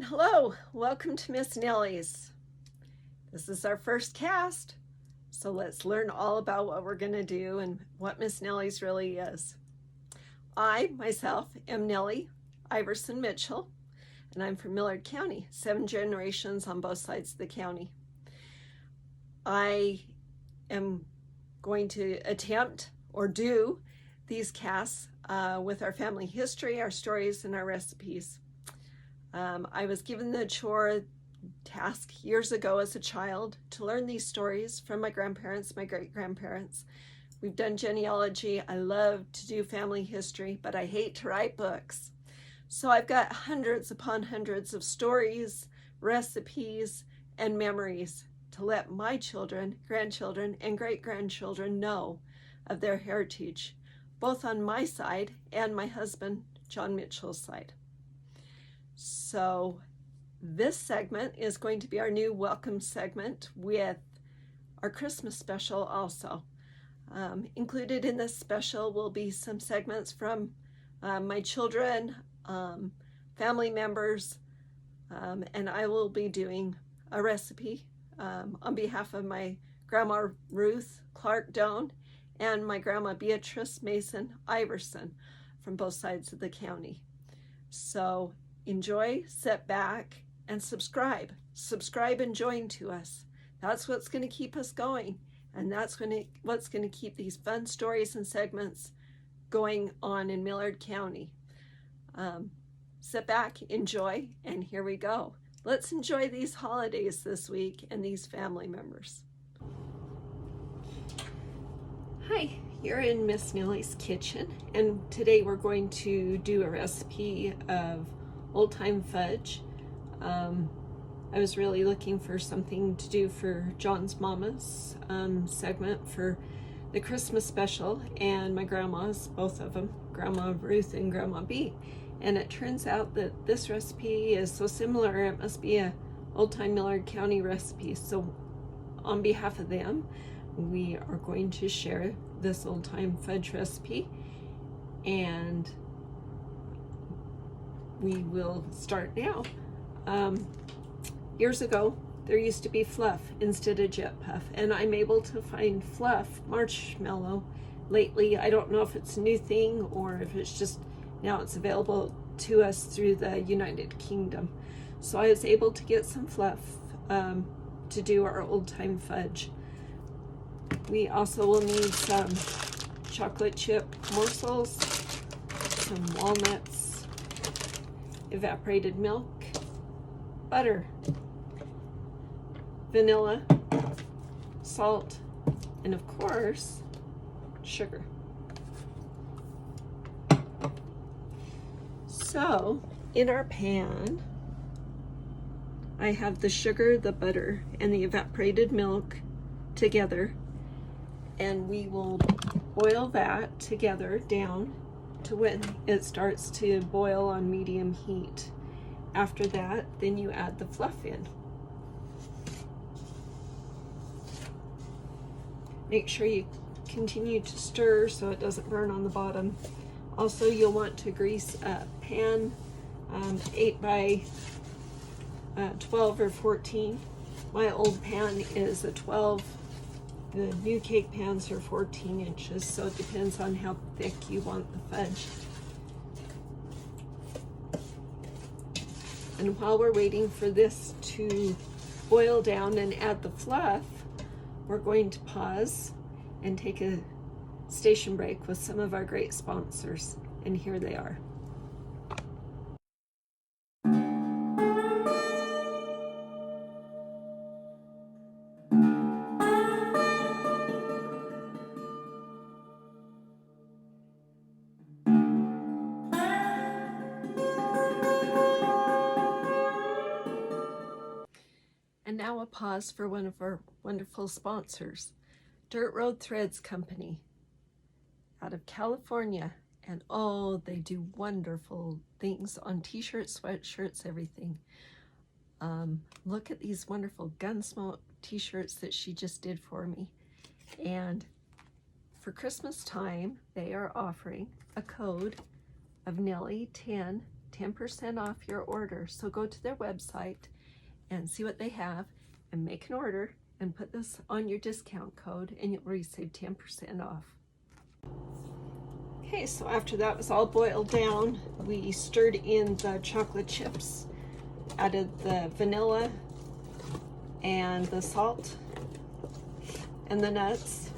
hello, welcome to Miss Nellies. This is our first cast, so let's learn all about what we're going to do and what Miss Nellies really is. I, myself, am Nellie Iverson Mitchell, and I'm from Millard County, 7 generations on both sides of the county. I am going to attempt or do these casts with our family history, our stories, and our recipes. I was given the chore task years ago as a child to learn these stories from my grandparents, my great-grandparents. We've done genealogy. I love to do family history, but I hate to write books. So I've got hundreds upon hundreds of stories, recipes, and memories to let my children, grandchildren, and great-grandchildren know of their heritage, both on my side and my husband, John Mitchell's side. So this segment is going to be our new welcome segment with our Christmas special also. Included in this special will be some segments from my children, family members, and I will be doing a recipe on behalf of my Grandma Ruth Clark Doan and my Grandma Beatrice Mason Iverson from both sides of the county. So enjoy, sit back, and subscribe. Subscribe and join to us. That's what's going to keep us going, and that's what's going to keep these fun stories and segments going on in Millard County. Sit back, enjoy, and here we go. Let's enjoy these holidays this week and these family members. Hi, you're in Miss Nellie's kitchen, and today we're going to do a recipe of old-time fudge. I was really looking for something to do for John's Mama's segment for the Christmas special, and my grandmas, both of them, Grandma Ruth and Grandma B. And it turns out that this recipe is so similar, it must be a old-time Millard County recipe. So on behalf of them, we are going to share this old-time fudge recipe, and we will start now. Years ago, there used to be fluff instead of jet puff, and I'm able to find fluff marshmallow lately. I don't know if it's a new thing or if it's just now it's available to us through the United Kingdom. So I was able to get some fluff to do our old-time fudge. We also will need some chocolate chip morsels, some walnuts, evaporated milk, butter, vanilla, salt, and of course, sugar. So, in our pan, I have the sugar, the butter, and the evaporated milk together, and we will boil that together down to when it starts to boil on medium heat. After that, then you add the fluff in. Make sure you continue to stir so it doesn't burn on the bottom. Also, you'll want to grease a pan 8 by 12 or 14. My old pan is a 12. The new cake pans are 14 inches, so it depends on how thick you want the fudge. And while we're waiting for this to boil down and add the fluff, we're going to pause and take a station break with some of our great sponsors, and here they are. And now a pause for one of our wonderful sponsors, Dirt Road Threads Company out of California. And oh, they do wonderful things on t-shirts, sweatshirts, everything. Look at these wonderful Gunsmoke t-shirts that she just did for me. And for Christmas time, they are offering a code of Nellie 10 10% off your order. So go to their website and see what they have and make an order and put this on your discount code and you'll receive 10% off. Okay, so after that was all boiled down, we stirred in the chocolate chips, added the vanilla and the salt and the nuts.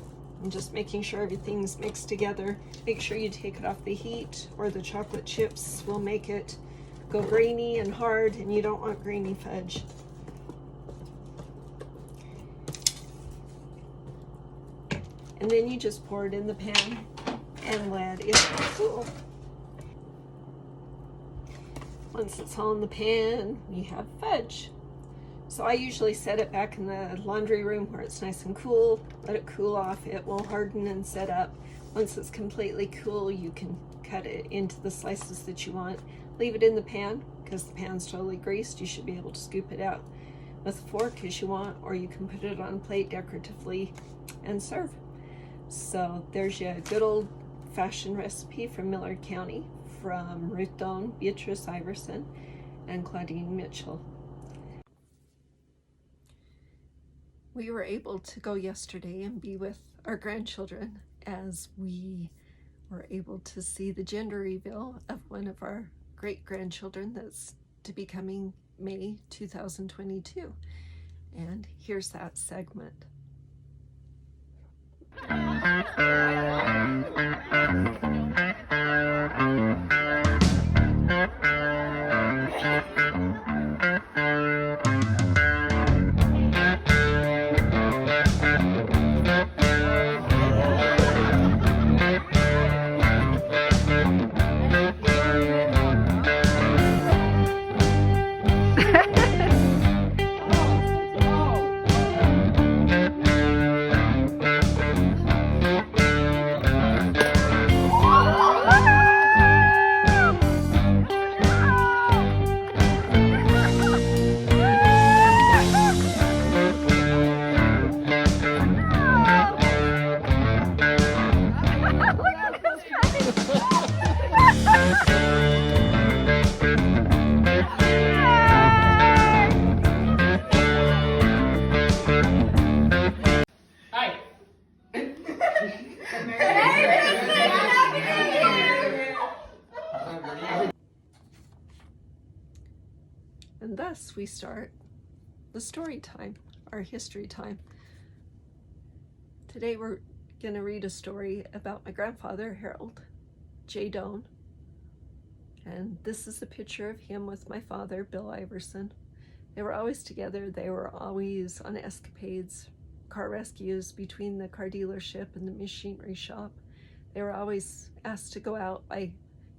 I'm just making sure everything's mixed together. Make sure you take it off the heat or the chocolate chips will make it go grainy and hard, and you don't want grainy fudge. And then you just pour it in the pan and let it cool. Once it's all in the pan, we have fudge. So I usually set it back in the laundry room where it's nice and cool. Let it cool off. It will harden and set up. Once it's completely cool, you can cut it into the slices that you want. Leave it in the pan because the pan's totally greased. You should be able to scoop it out with a fork as you want, or you can put it on a plate decoratively and serve. So there's your good old-fashioned recipe from Millard County from Ruth Doan, Beatrice Iverson, and Claudine Mitchell. We were able to go yesterday and be with our grandchildren as we were able to see the gender reveal of one of our great-grandchildren that's to be coming May 2022. And here's that segment. And thus we start the story time, our history time. Today we're going to read a story about my grandfather, Harold J. Doan. And this is a picture of him with my father, Bill Iverson. They were always together. They were always on escapades, car rescues between the car dealership and the machinery shop. They were always asked to go out by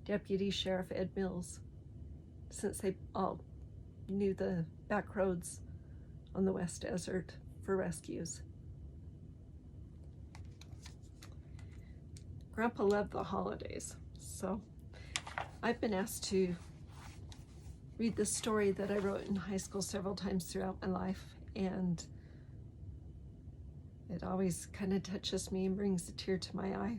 Deputy Sheriff Ed Mills, since they all knew the back roads on the West Desert for rescues. Grandpa loved the holidays, so I've been asked to read this story that I wrote in high school several times throughout my life, and it always kind of touches me and brings a tear to my eye.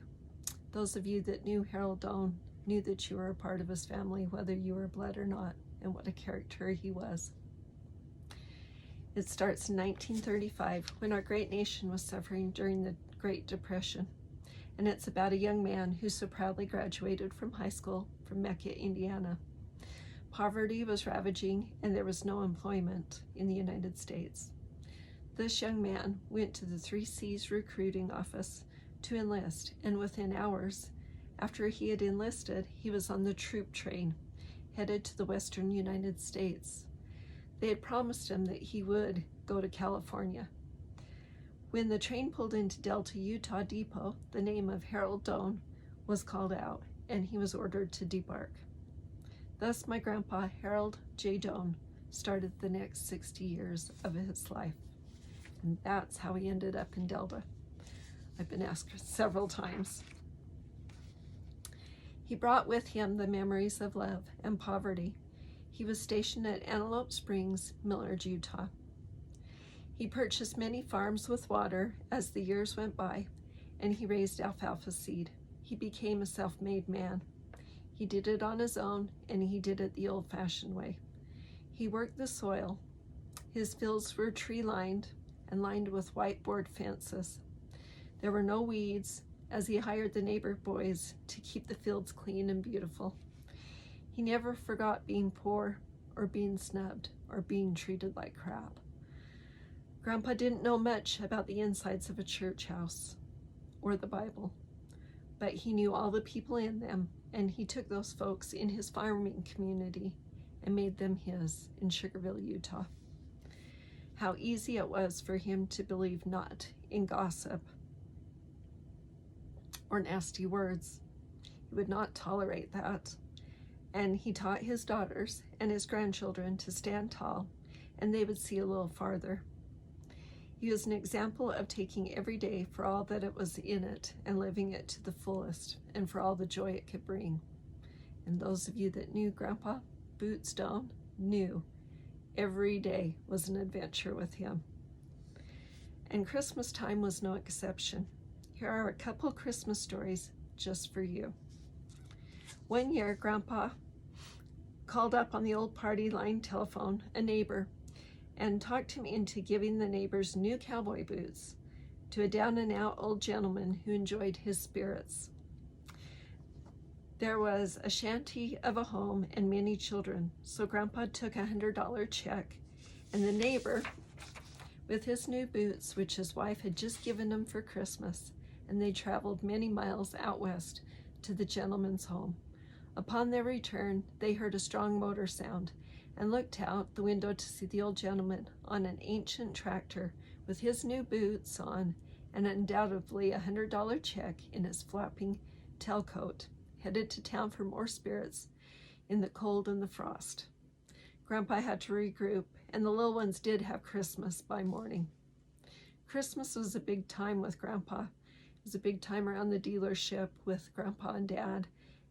Those of you that knew Harold Doan knew that you were a part of his family, whether you were blood or not, and what a character he was. It starts in 1935, when our great nation was suffering during the Great Depression. And it's about a young man who so proudly graduated from high school from Mecca, Indiana. Poverty was ravaging and there was no employment in the United States. This young man went to the 3 C's recruiting office to enlist, and within hours after he had enlisted, he was on the troop train headed to the western United States. They had promised him that he would go to California. When the train pulled into Delta, Utah Depot, the name of Harold Doan was called out, and he was ordered to debark. Thus, my grandpa, Harold J. Doan, started the next 60 years of his life. And that's how he ended up in Delta. I've been asked several times. He brought with him the memories of love and poverty. He was stationed at Antelope Springs, Millard, Utah. He purchased many farms with water as the years went by, and he raised alfalfa seed. He became a self-made man. He did it on his own, and he did it the old-fashioned way. He worked the soil. His fields were tree-lined and lined with white board fences. There were no weeds, as he hired the neighbor boys to keep the fields clean and beautiful. He never forgot being poor or being snubbed or being treated like crap. Grandpa didn't know much about the insides of a church house or the Bible, but he knew all the people in them, and he took those folks in his farming community and made them his in Sugarville, Utah. How easy it was for him to believe not in gossip or nasty words. He would not tolerate that. And he taught his daughters and his grandchildren to stand tall, and they would see a little farther. He was an example of taking every day for all that it was in it and living it to the fullest and for all the joy it could bring. And those of you that knew Grandpa Bootstone knew every day was an adventure with him. And Christmas time was no exception. Here are a couple Christmas stories just for you. One year, Grandpa called up on the old party line telephone a neighbor and talked him into giving the neighbors new cowboy boots to a down-and-out old gentleman who enjoyed his spirits. There was a shanty of a home and many children, so Grandpa took a $100 check, and the neighbor, with his new boots, which his wife had just given him for Christmas, and they traveled many miles out west to the gentleman's home. Upon their return, they heard a strong motor sound and looked out the window to see the old gentleman on an ancient tractor with his new boots on and undoubtedly a $100 check in his flapping tailcoat, headed to town for more spirits in the cold and the frost. Grandpa had to regroup, and the little ones did have Christmas by morning. Christmas was a big time with Grandpa. It was a big time around the dealership with Grandpa and Dad,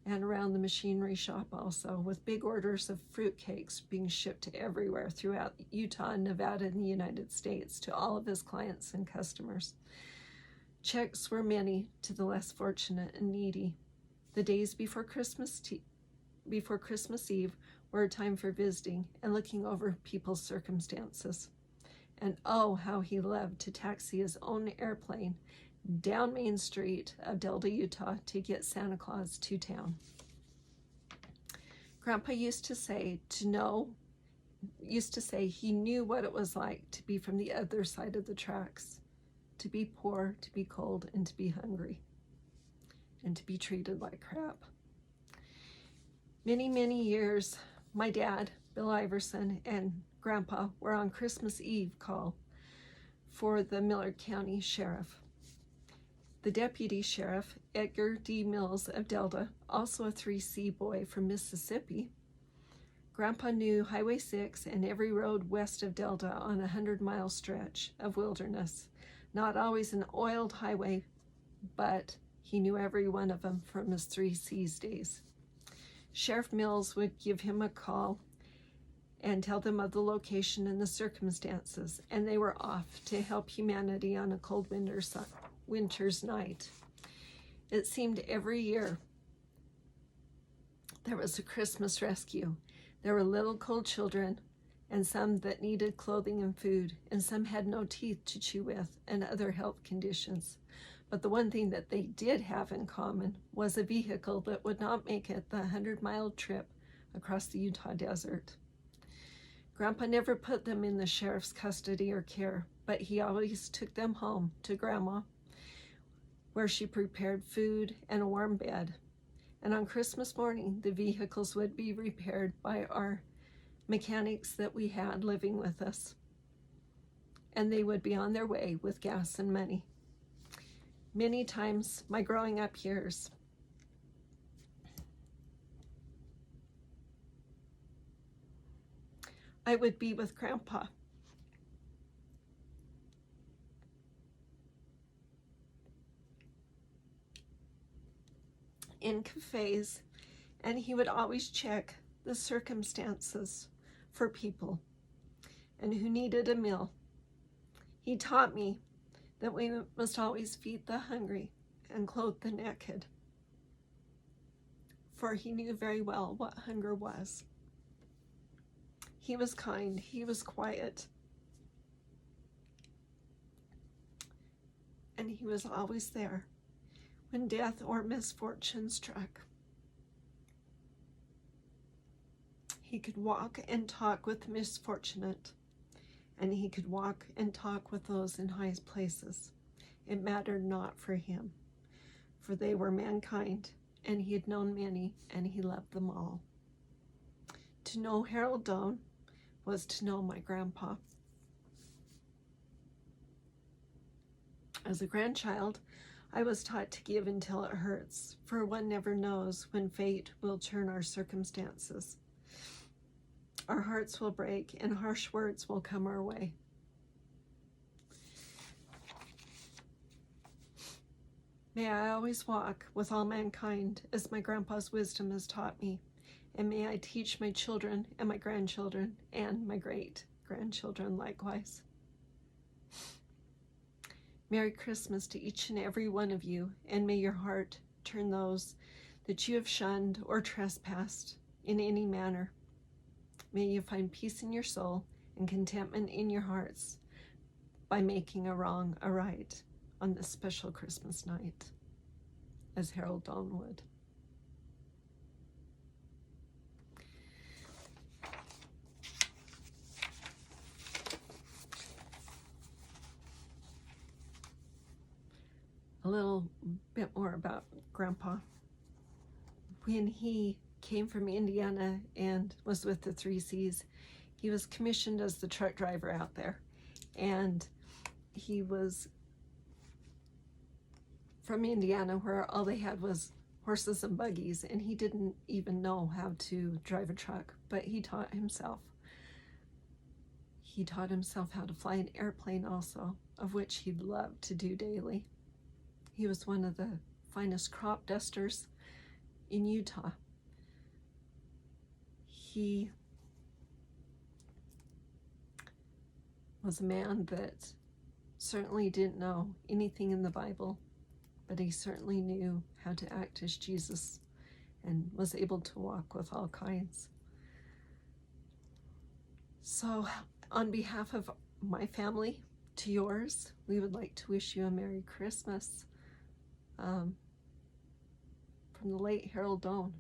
and around the machinery shop also, with big orders of fruitcakes being shipped everywhere throughout Utah and Nevada and the United States to all of his clients and customers. Checks were many to the less fortunate and needy. The days before Christmas Eve were a time for visiting and looking over people's circumstances. And oh, how he loved to taxi his own airplane down Main Street of Delta, Utah to get Santa Claus to town. Grandpa used to say he knew what it was like to be from the other side of the tracks, to be poor, to be cold, and to be hungry, and to be treated like crap. Many, many years, my dad, Bill Iverson, and Grandpa were on Christmas Eve call for the Millard County Sheriff. The deputy sheriff, Edgar D. Mills of Delta, also a 3C boy from Mississippi. Grandpa knew Highway 6 and every road west of Delta on a 100-mile stretch of wilderness. Not always an oiled highway, but he knew every one of them from his 3C's days. Sheriff Mills would give him a call and tell them of the location and the circumstances, and they were off to help humanity on a cold winter's night. It seemed every year there was a Christmas rescue. There were little cold children, and some that needed clothing and food, and some had no teeth to chew with, and other health conditions. But the one thing that they did have in common was a vehicle that would not make it the 100-mile trip across the Utah desert. Grandpa never put them in the sheriff's custody or care, but he always took them home to Grandma, where she prepared food and a warm bed. And on Christmas morning, the vehicles would be repaired by our mechanics that we had living with us. And they would be on their way with gas and money. Many times, my growing up years, I would be with Grandpa. In cafes, and he would always check the circumstances for people and who needed a meal. He taught me that we must always feed the hungry and clothe the naked. for he knew very well what hunger was. He was kind, he was quiet, and he was always there when death or misfortune struck. He could walk and talk with the misfortunate, and he could walk and talk with those in high places. It mattered not for him, for they were mankind, and he had known many, and he loved them all. To know Harold Doan was to know my grandpa. As a grandchild, I was taught to give until it hurts, for one never knows when fate will turn our circumstances. Our hearts will break, and harsh words will come our way. May I always walk with all mankind as my grandpa's wisdom has taught me, and may I teach my children and my grandchildren and my great-grandchildren likewise. Merry Christmas to each and every one of you, and may your heart turn those that you have shunned or trespassed in any manner. May you find peace in your soul and contentment in your hearts by making a wrong a right on this special Christmas night, as Harold Doan would. A little bit more about Grandpa. When he came from Indiana and was with the 3 C's, he was commissioned as the truck driver out there, and he was from Indiana, where all they had was horses and buggies, and he didn't even know how to drive a truck, but he taught himself. He taught himself how to fly an airplane also, of which he loved to do daily. He was one of the finest crop dusters in Utah. He was a man that certainly didn't know anything in the Bible, but he certainly knew how to act as Jesus and was able to walk with all kinds. So on behalf of my family to yours, we would like to wish you a Merry Christmas from the late Harold Doan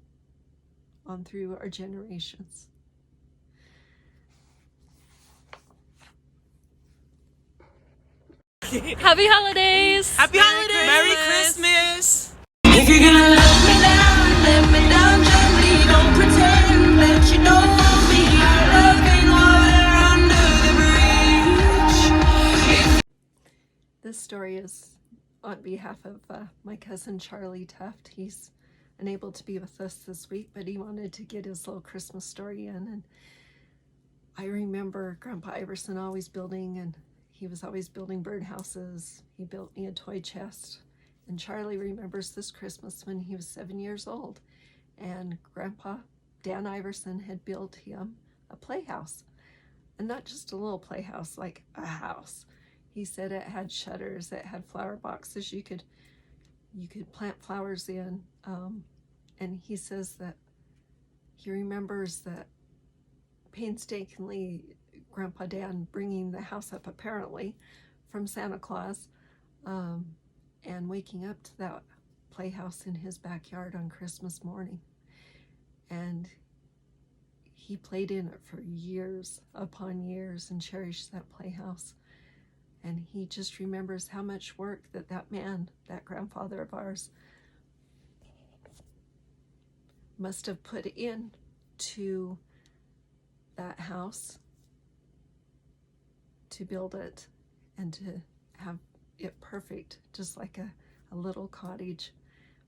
on through our generations. Happy holidays! Happy holidays! Merry Christmas! If you're gonna let me down gently. Don't pretend that you don't want me. Loving water under the bridge. This story is on behalf of my cousin Charlie Tuft. He's unable to be with us this week, but he wanted to get his little Christmas story in. And I remember Grandpa Iverson always building, and he was always building birdhouses. He built me a toy chest. And Charlie remembers this Christmas when he was 7 years old, and Grandpa Dan Iverson had built him a playhouse. And not just a little playhouse, like a house. He said it had shutters, it had flower boxes you could plant flowers in. And he says that he remembers that painstakingly Grandpa Dan bringing the house up apparently from Santa Claus, and waking up to that playhouse in his backyard on Christmas morning. And he played in it for years upon years and cherished that playhouse. And he just remembers how much work that man, that grandfather of ours, must have put in to that house to build it and to have it perfect, just like a little cottage.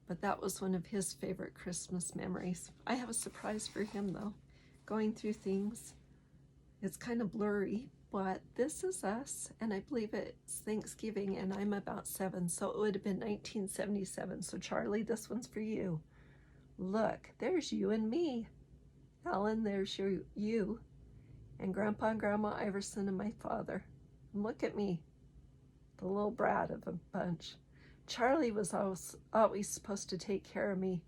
But that was one of his favorite Christmas memories. I have a surprise for him though. Going through things, it's kind of blurry, but this is us, and I believe it's Thanksgiving, and I'm about 7, so it would have been 1977. So Charlie, this one's for you. Look, there's you and me. Ellen, there's you, and Grandpa and Grandma Iverson and my father. And look at me, the little brat of a bunch. Charlie was always supposed to take care of me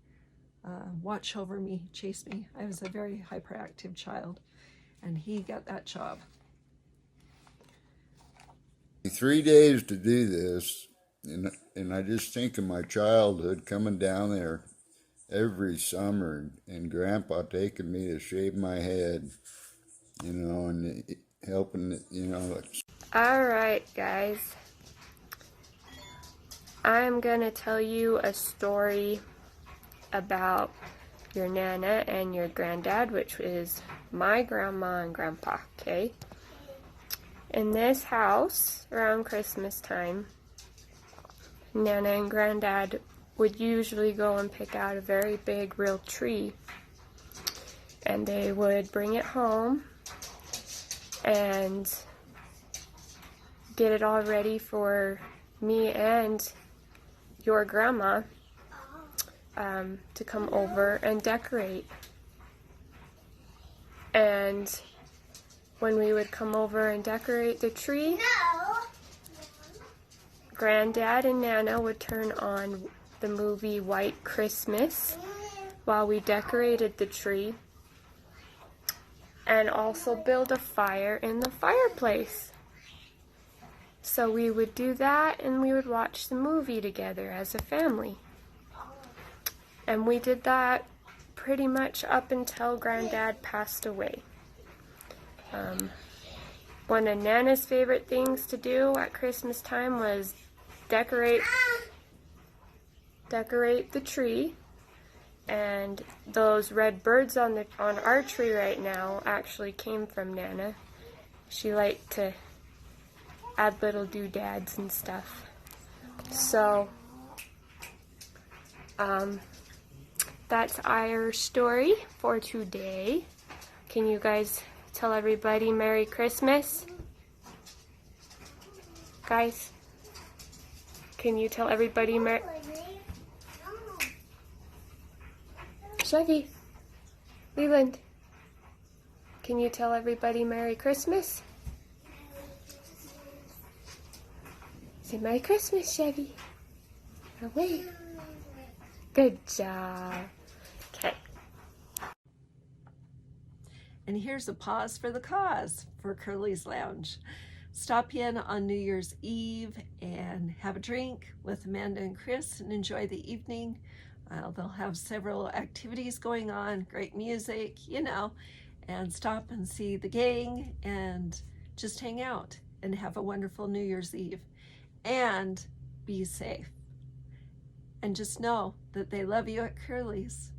watch over me, chase me. I was a very hyperactive child, and he got that job. 3 days to do this, and I just think of my childhood coming down there every summer and Grandpa taking me to shave my head, and helping, All right, guys. I'm gonna tell you a story about your Nana and your granddad, which is my grandma and grandpa, okay? In this house, around Christmas time, Nana and Granddad would usually go and pick out a very big real tree, and they would bring it home and get it all ready for me and your grandma to come over and decorate. And when we would come over and decorate the tree, Granddad and Nana would turn on the movie White Christmas while we decorated the tree, and also build a fire in the fireplace. So we would do that, and we would watch the movie together as a family. And we did that pretty much up until Granddad passed away. One of Nana's favorite things to do at Christmas time was decorate the tree. And those red birds on our tree right now actually came from Nana. She liked to add little doodads and stuff. So that's our story for today. Can you guys tell everybody Merry Christmas? Guys, can you tell everybody Chevy, Leland, can you tell everybody Merry Christmas? Say Merry Christmas, Chevy. Oh, wait. Good job. Okay. And here's a pause for the cause for Curly's Lounge. Stop in on New Year's Eve and have a drink with Amanda and Chris and enjoy the evening. They'll have several activities going on, great music, and stop and see the gang and just hang out and have a wonderful New Year's Eve and be safe. And just know that they love you at Curly's.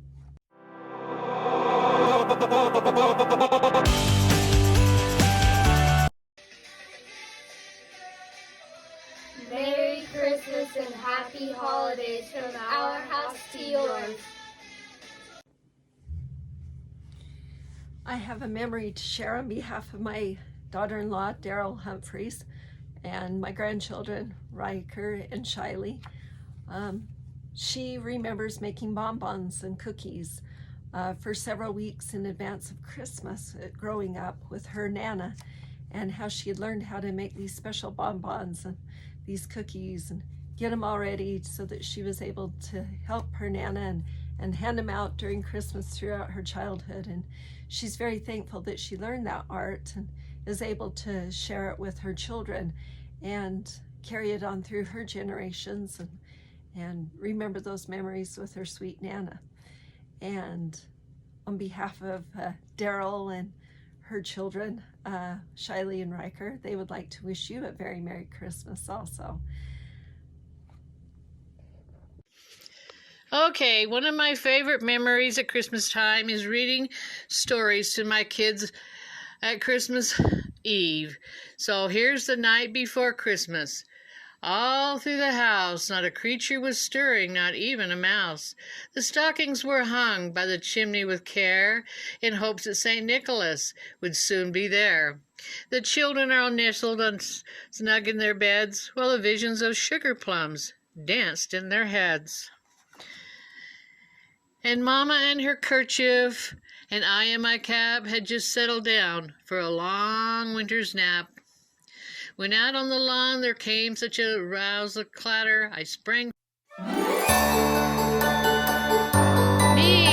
Merry Christmas and Happy Holidays from our house to yours. I have a memory to share on behalf of my daughter-in-law, Daryl Humphreys, and my grandchildren, Riker and Shiley. She remembers making bonbons and cookies for several weeks in advance of Christmas growing up with her Nana, and how she had learned how to make these special bonbons and these cookies and get them all ready so that she was able to help her Nana and hand them out during Christmas throughout her childhood. And she's very thankful that she learned that art and is able to share it with her children and carry it on through her generations and remember those memories with her sweet Nana. And on behalf of Daryl and her children, Shiley and Riker, they would like to wish you a very Merry Christmas also. Okay, one of my favorite memories at Christmas time is reading stories to my kids at Christmas Eve. So here's the night before Christmas. All through the house, not a creature was stirring, not even a mouse. The stockings were hung by the chimney with care, in hopes that St. Nicholas would soon be there. The children all nestled snug in their beds, while the visions of sugar plums danced in their heads. And Mama and her kerchief, and I in my cap, had just settled down for a long winter's nap. When out on the lawn there came such a rouse of clatter, I sprang. Me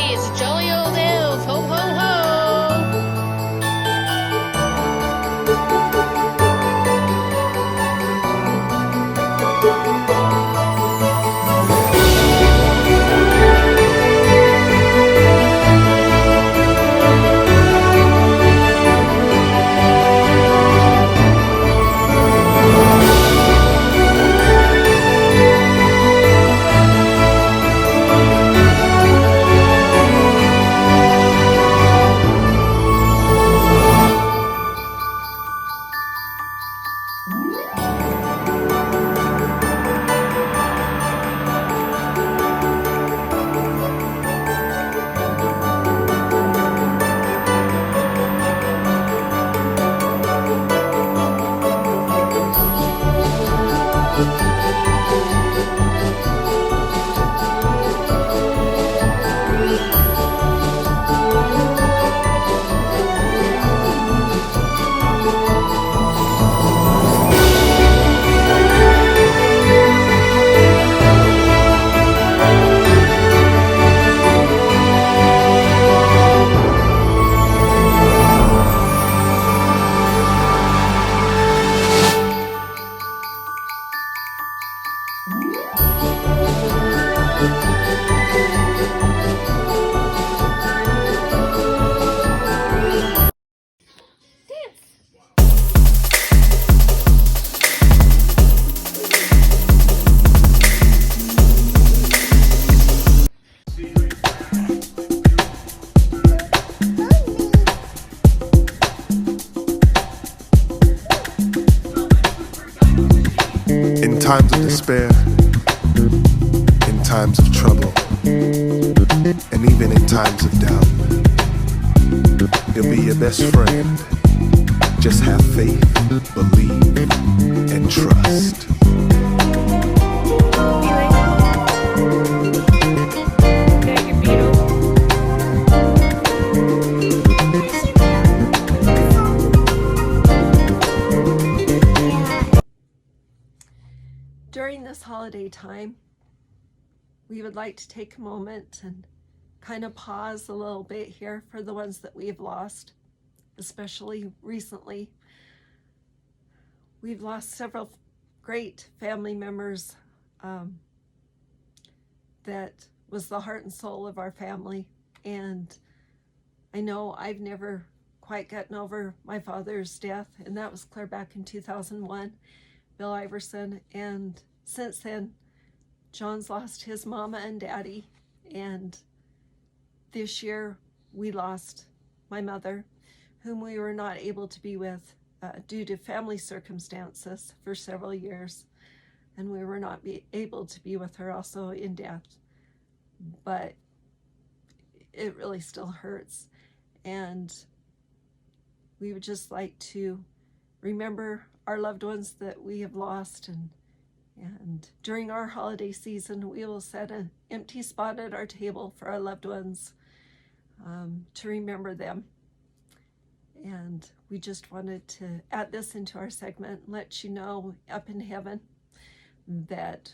times of despair, in times of trouble, and even in times of doubt. He'll be your best friend. Just have faith, believe, and trust. During this holiday time, we would like to take a moment and kind of pause a little bit here for the ones that we've lost, especially recently. We've lost several great family members that was the heart and soul of our family. And I know I've never quite gotten over my father's death, and that was clear back in 2001, Bill Iverson. And since then, John's lost his mama and daddy, and this year we lost my mother, whom we were not able to be with due to family circumstances for several years, and we were not able to be with her also in death. But it really still hurts, and we would just like to remember our loved ones that we have lost, and during our holiday season, we will set an empty spot at our table for our loved ones to remember them. And we just wanted to add this into our segment and let you know up in heaven that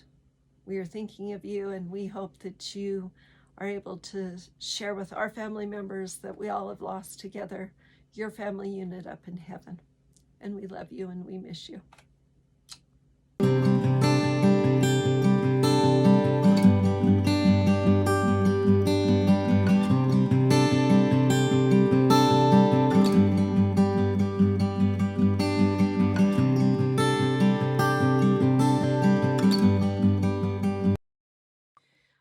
we are thinking of you, and we hope that you are able to share with our family members that we all have lost together, your family unit up in heaven. And we love you and we miss you.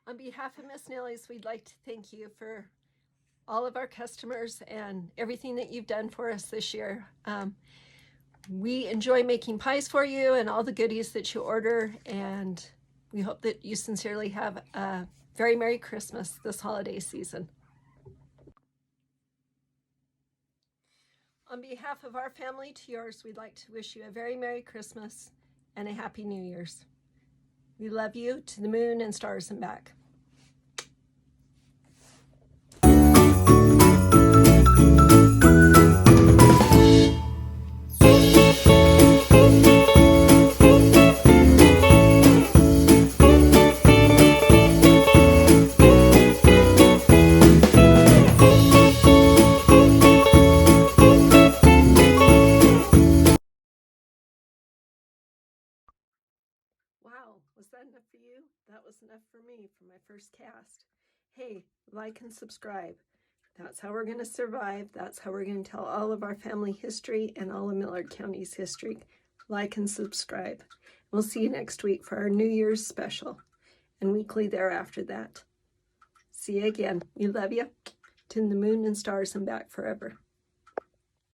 On behalf of Miss Nellies, we'd like to thank you for all of our customers and everything that you've done for us this year. We enjoy making pies for you and all the goodies that you order, and we hope that you sincerely have a very Merry Christmas this holiday season. On behalf of our family to yours, we'd like to wish you a very Merry Christmas and a Happy New Year's. We love you to the moon and stars and back. Wow, was that enough for you? That was enough for me for my first cast. Hey, like and subscribe. That's how we're going to survive. That's how we're going to tell all of our family history and all of Millard County's history. Like and subscribe. We'll see you next week for our New Year's special and weekly thereafter that. See you again. We love you. To the moon and stars and back forever.